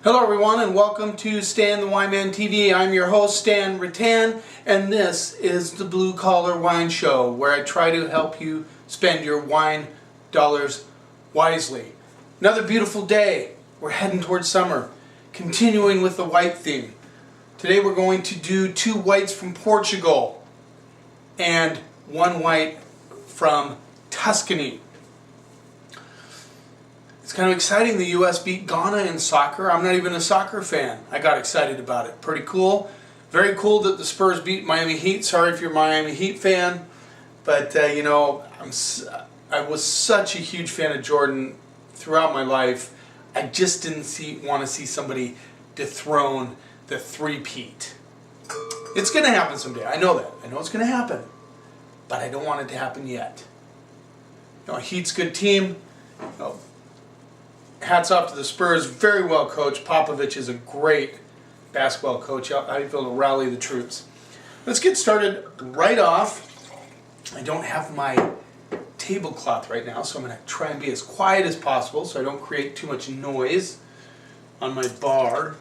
Hello everyone and welcome to Stan the Wine Man TV. I'm your host Stan Rattan and this is the Blue Collar Wine Show where I try to help you spend your wine dollars wisely. Another beautiful day. We're heading towards summer, continuing with the white theme. Today we're going to do 2 whites from Portugal and 1 white from Tuscany. It's kind of exciting. The U.S. beat Ghana in soccer. I'm not even a soccer fan. I got excited about it. Pretty cool. Very cool that the Spurs beat Miami Heat. Sorry if you're a Miami Heat fan. But, you know, I was such a huge fan of Jordan throughout my life. I just didn't want to see somebody dethrone the three-peat. It's going to happen someday. I know that. I know it's going to happen. But I don't want it to happen yet. You know, Heat's a good team. You know, hats off to the Spurs, very well coached. Popovich is a great basketball coach. How do you feel to rally the troops? Let's get started right off. I don't have my tablecloth right now, so I'm going to try and be as quiet as possible so I don't create too much noise on my bar.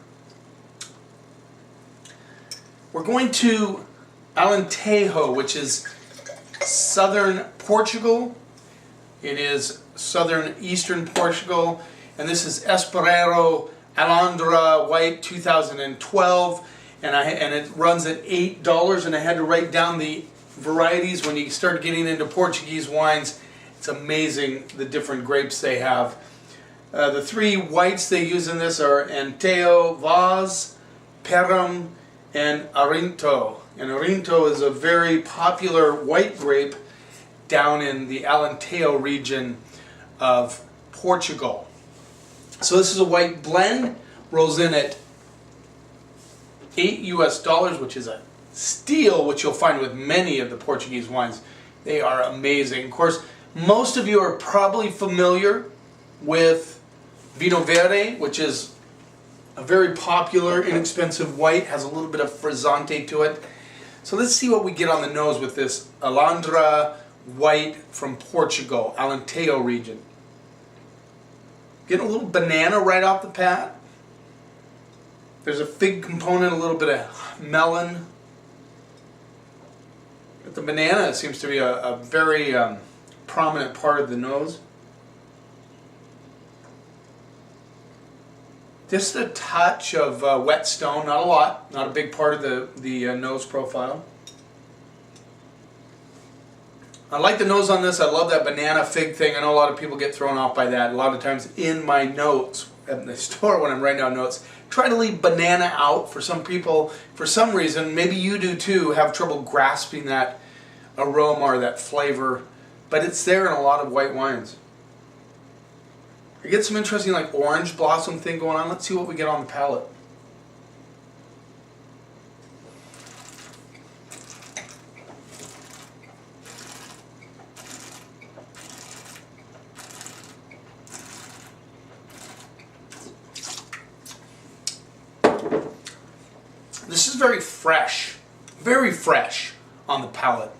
We're going to Alentejo, which is southern Portugal. It is southern eastern Portugal. And this is Esperero Alondra White 2012, and it runs at $8. And I had to write down the varieties. When you start getting into Portuguese wines, it's amazing the different grapes they have. The 3 whites they use in this are Anteo, Vaz, Perum, and Arinto. And Arinto is a very popular white grape down in the Alentejo region of Portugal. So this is a white blend, rolls in at $8 US, which is a steal, which you'll find with many of the Portuguese wines. They are amazing. Of course, most of you are probably familiar with Vinho Verde, which is a very popular, inexpensive white, has a little bit of frizzante to it. So let's see what we get on the nose with this Alondra White from Portugal, Alentejo region. Getting a little banana right off the pat. There's a fig component, a little bit of melon. But the banana seems to be a very prominent part of the nose. Just a touch of whetstone, not a lot, not a big part of the nose profile. I like the nose on this. I love that banana fig thing. I know a lot of people get thrown off by that. A lot of times in my notes at the store when I'm writing down notes, try to leave banana out. For some people, for some reason, maybe you do too, have trouble grasping that aroma or that flavor. But it's there in a lot of white wines. I get some interesting like orange blossom thing going on. Let's see what we get on the palate. This is very fresh on the palate.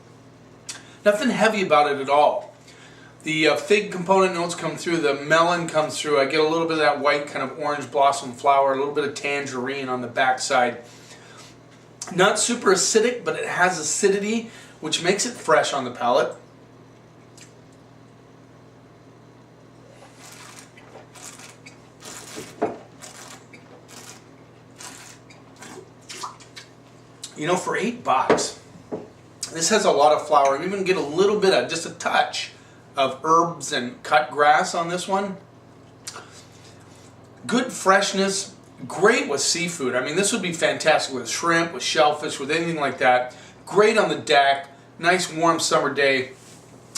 Nothing heavy about it at all. The fig component notes come through, the melon comes through. I get a little bit of that white kind of orange blossom flower, a little bit of tangerine on the backside. Not super acidic, but it has acidity, which makes it fresh on the palate. You know, for $8, this has a lot of flower. You even get a little bit of, just a touch of herbs and cut grass on this one. Good freshness, great with seafood. I mean, this would be fantastic with shrimp, with shellfish, with anything like that. Great on the deck, nice warm summer day.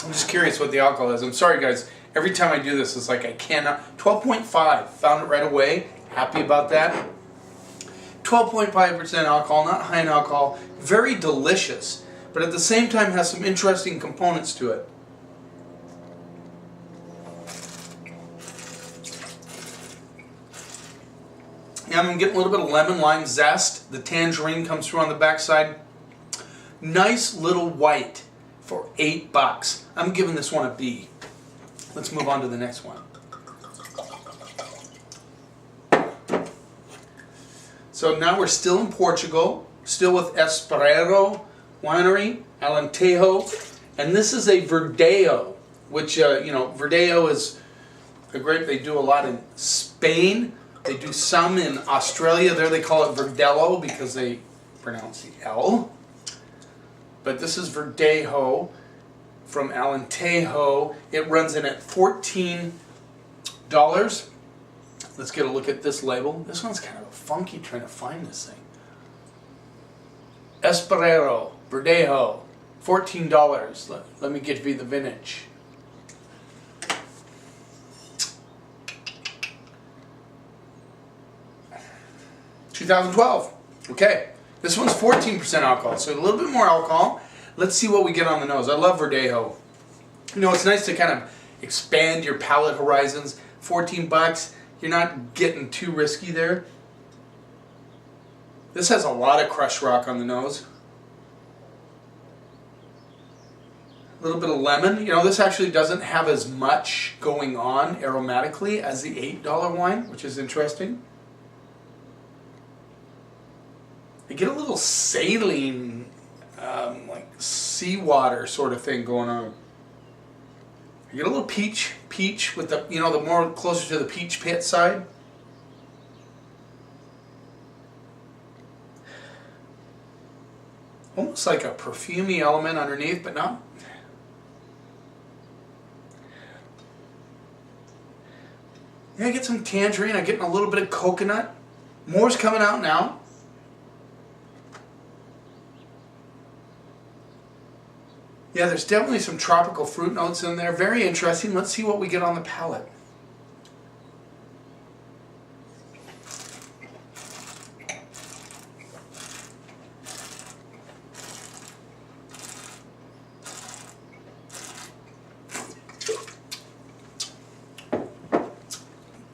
I'm just curious what the alcohol is. I'm sorry guys, every time I do this, it's like I cannot. 12.5, found it right away, happy about that. 12.5% alcohol, not high in alcohol, very delicious, but at the same time has some interesting components to it. Yeah, I'm getting a little bit of lemon lime zest. The tangerine comes through on the backside. Nice little white for $8. I'm giving this one a B. Let's move on to the next one. So now we're still in Portugal, still with Espresso Winery, Alentejo, and this is a Verdelho, which, Verdelho is a grape they do a lot in Spain. They do some in Australia. There they call it Verdelho because they pronounce the L. But this is Verdelho from Alentejo. It runs in at $14. Let's get a look at this label. This one's kind of funky trying to find this thing. Espresso Verdelho, $14. Let me give you the vintage. (2012). Okay, this one's 14% alcohol, so a little bit more alcohol. Let's see what we get on the nose. I love Verdelho. It's nice to kind of expand your palate horizons. $14, you're not getting too risky there. This has a lot of crushed rock on the nose. A little bit of lemon. This actually doesn't have as much going on aromatically as the $8 wine, which is interesting. I get a little saline, like seawater sort of thing going on. I get a little peach with the, the more closer to the peach pit side. Almost like a perfumey element underneath, but not. Yeah, I get some tangerine. I'm getting a little bit of coconut. More's coming out now. Yeah, there's definitely some tropical fruit notes in there. Very interesting. Let's see what we get on the palate.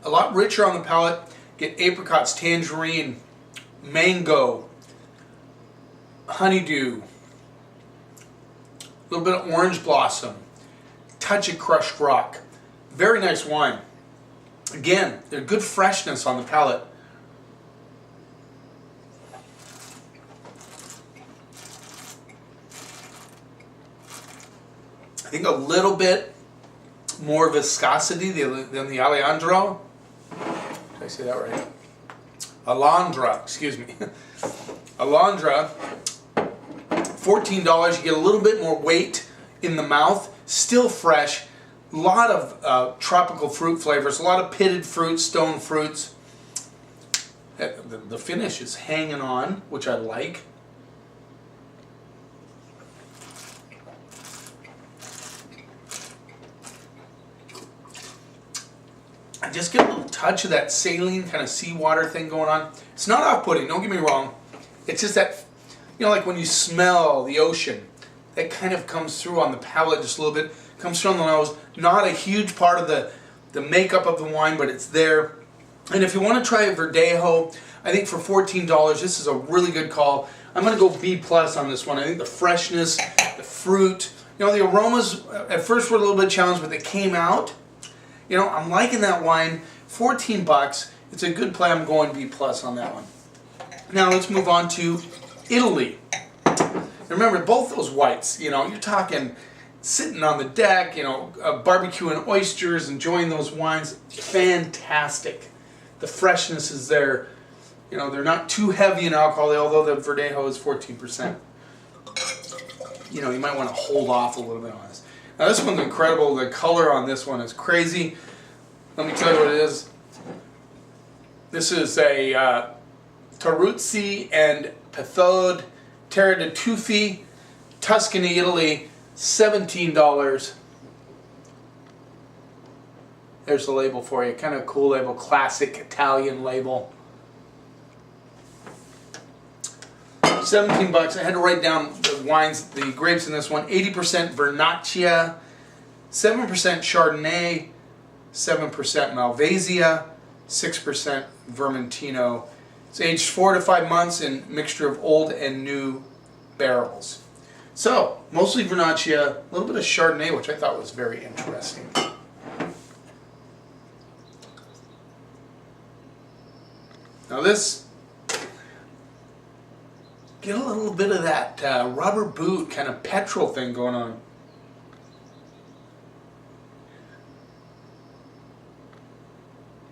A lot richer on the palate. Get apricots, tangerine, mango, honeydew, a little bit of orange blossom, touch of crushed rock. Very nice wine. Again, there's good freshness on the palate. I think a little bit more viscosity than the Alejandro. Did I say that right? Alondra, excuse me. Alondra, $14. You get a little bit more weight in the mouth. Still fresh. A lot of tropical fruit flavors. A lot of pitted fruits, stone fruits. The finish is hanging on, which I like. I just get a little touch of that saline kind of seawater thing going on. It's not off-putting, don't get me wrong. It's just that, like when you smell the ocean, that kind of comes through on the palate just a little bit, comes through on the nose. Not a huge part of the makeup of the wine, but it's there. And if you want to try a Verdelho, I think for $14, this is a really good call. I'm going to go B+ on this one. I think the freshness, the fruit, the aromas at first were a little bit challenged, but they came out. I'm liking that wine. $14. It's a good play. I'm going B+ on that one. Now let's move on to Italy. Remember, both those whites, you're talking sitting on the deck, barbecuing oysters, enjoying those wines. Fantastic. The freshness is there. They're not too heavy in alcohol, although the Verdelho is 14%. You might want to hold off a little bit on this. Now this one's incredible. The color on this one is crazy. Let me tell you what it is. This is a Terruzzi and Pethode Terra de Tuffi, Tuscany, Italy, $17. There's the label for you. Kind of cool label, classic Italian label. $17. I had to write down the wines, the grapes in this one. 80% Vernaccia, 7% Chardonnay, 7% Malvasia, 6% Vermentino. It's aged 4 to 5 months in mixture of old and new barrels. So, mostly Vernaccia, a little bit of Chardonnay, which I thought was very interesting. Now this, Get a little bit of that rubber boot kind of petrol thing going on.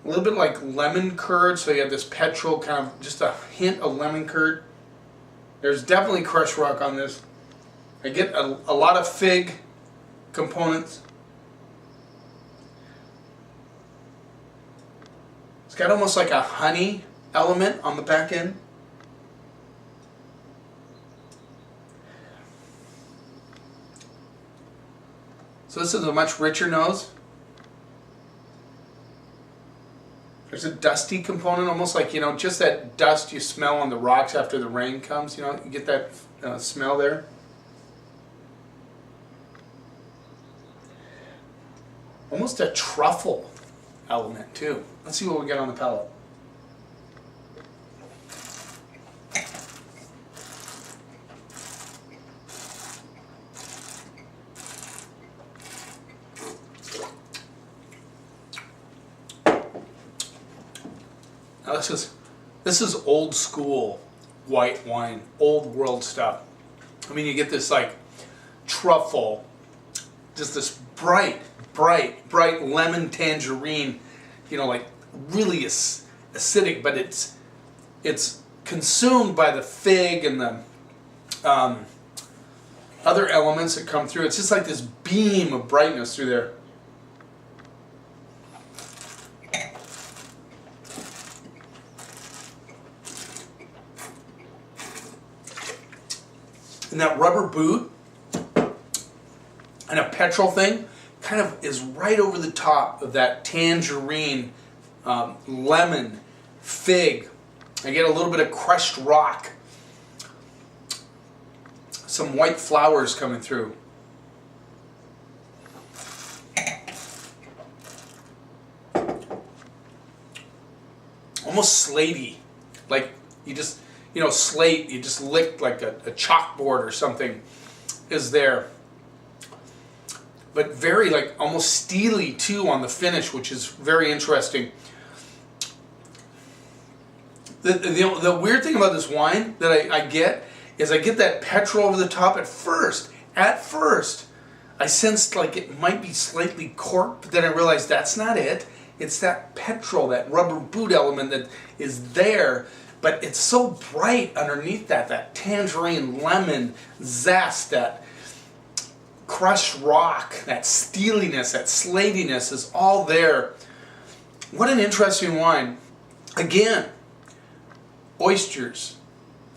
A little bit like lemon curd, so you have this petrol, kind of just a hint of lemon curd. There's definitely crushed rock on this. I get a lot of fig components. It's got almost like a honey element on the back end. So this is a much richer nose. There's a dusty component, almost like, you know, just that dust you smell on the rocks after the rain comes. You know, you get that smell there. Almost a truffle element too. Let's see what we get on the palate. Now this is old school white wine, old world stuff. I mean, you get this like truffle, just this bright lemon tangerine, you know, like really acidic, but it's consumed by the fig and the other elements that come through. It's just like this beam of brightness through there. And that rubber boot and a petrol thing kind of is right over the top of that tangerine, lemon, fig. I get a little bit of crushed rock. Some white flowers coming through. Almost slatey. Like you just, you know, slate, you just licked like a chalkboard or something is there. But very like almost steely too on the finish, which is very interesting. The weird thing about this wine that I get is I get that petrol over the top at first. At first, I sensed like it might be slightly corked, but then I realized that's not it. It's that petrol, that rubber boot element that is there. But it's so bright underneath that tangerine lemon zest, that crushed rock, that steeliness, that slatiness is all there. What an interesting wine. Again, oysters,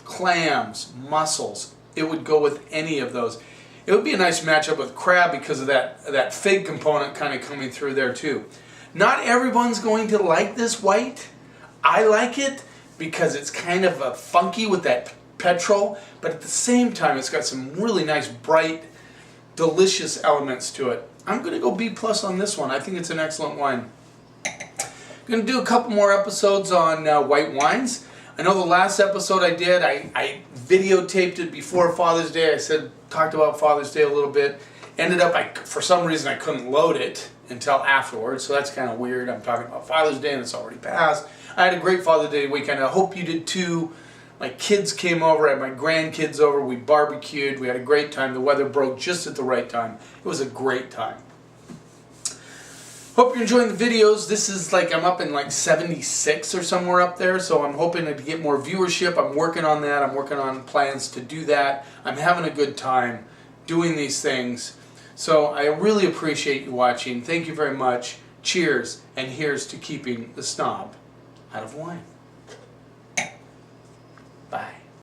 clams, mussels, it would go with any of those. It would be a nice matchup with crab because of that fig component kind of coming through there too. Not everyone's going to like this white. I like it because it's kind of funky with that petrol, but at the same time it's got some really nice, bright, delicious elements to it. I'm going to go B+ on this one. I think it's an excellent wine. I'm going to do a couple more episodes on white wines. I know the last episode I did, I videotaped it before Father's Day. I talked about Father's Day a little bit. Ended up, for some reason I couldn't load it until afterwards, so that's kind of weird. I'm talking about Father's Day and it's already passed. I had a great Father's Day weekend. I hope you did too. My kids came over, I had my grandkids over, we barbecued, we had a great time. The weather broke just at the right time. It was a great time. Hope you're enjoying the videos. This is like, I'm up in like 76 or somewhere up there, so I'm hoping to get more viewership. I'm working on that. I'm working on plans to do that. I'm having a good time doing these things. So I really appreciate you watching. Thank you very much. Cheers, and here's to keeping the snob out of wine.